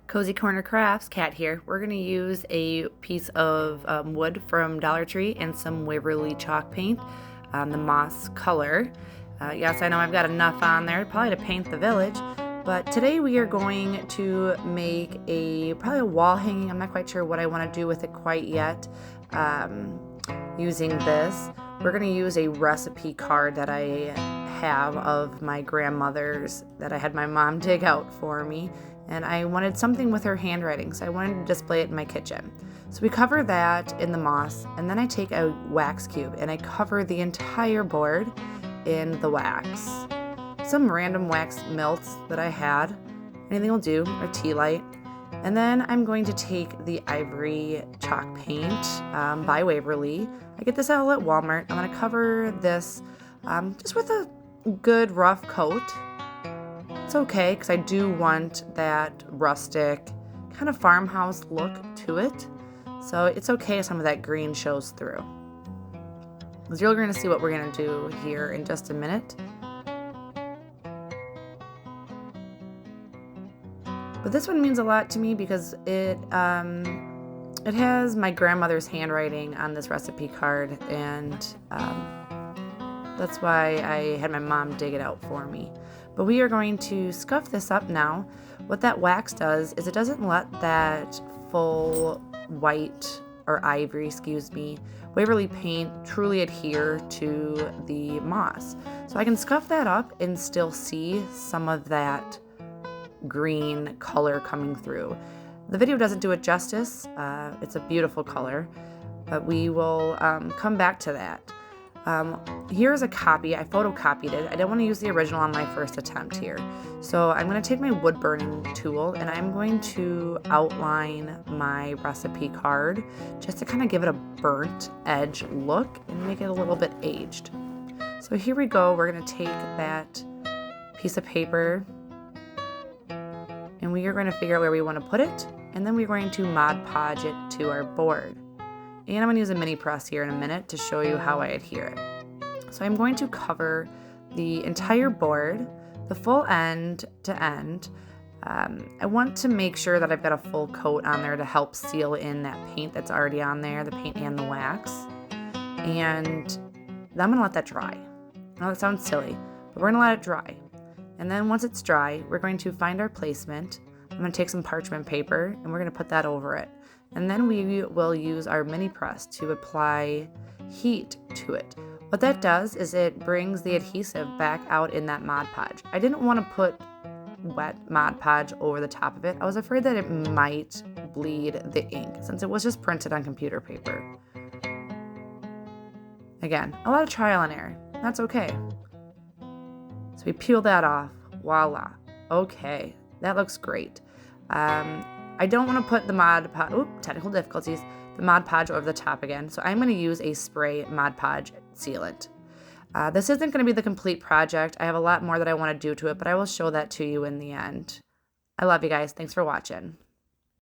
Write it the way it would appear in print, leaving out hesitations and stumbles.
Cozy Corner Crafts, Kat here. We're going to use a piece of wood from Dollar Tree and some Waverly Chalk paint, the moss color. Yes, I know I've got enough on there probably to paint the village, but today we are going to make probably a wall hanging. I'm not quite sure what I want to do with it quite yet. Using this, we're going to use a recipe card that I have of my grandmother's that I had my mom dig out for me, and I wanted something with her handwriting, so I wanted to display it in my kitchen. So we cover that in the moss, and then I take a wax cube and I cover the entire board in the wax. Some random wax melts that I had, anything will do, a tea light. And then I'm going to take the ivory chalk paint by Waverly. I get this out at Walmart. I'm going to cover this just with a good rough coat. It's okay because I do want that rustic kind of farmhouse look to it. So it's okay if some of that green shows through. Because you're going to see what we're going to do here in just a minute. But this one means a lot to me because it has my grandmother's handwriting on this recipe card, and that's why I had my mom dig it out for me. But we are going to scuff this up now. What that wax does is it doesn't let that full white or ivory, Waverly paint truly adhere to the moss. So I can scuff that up and still see some of that green color coming through. The video doesn't do it justice. It's a beautiful color, but we will come back to that. Here's a copy. I photocopied it. I didn't want to use the original on my first attempt here. So I'm going to take my wood burning tool and I'm going to outline my recipe card just to kind of give it a burnt edge look and make it a little bit aged. So here we go. We're going to take that piece of paper and we are going to figure out where we want to put it, and then we're going to Mod Podge it to our board. And I'm going to use a mini press here in a minute to show you how I adhere it. So I'm going to cover the entire board, the full end to end. I want to make sure that I've got a full coat on there to help seal in that paint that's already on there, the paint and the wax. And then I'm going to let that dry. Now that sounds silly, but we're going to let it dry. And then once it's dry, we're going to find our placement. I'm going to take some parchment paper and we're going to put that over it. And then we will use our mini press to apply heat to it. What that does is it brings the adhesive back out in that Mod Podge. I didn't want to put wet Mod Podge over the top of it. I was afraid that it might bleed the ink since it was just printed on computer paper. Again, a lot of trial and error. That's okay. So we peel that off. Voila. Okay, that looks great. I don't want to put the Mod Podge, technical difficulties, the Mod Podge over the top again. So I'm going to use a spray Mod Podge sealant. This isn't going to be the complete project. I have a lot more that I want to do to it, but I will show that to you in the end. I love you guys. Thanks for watching.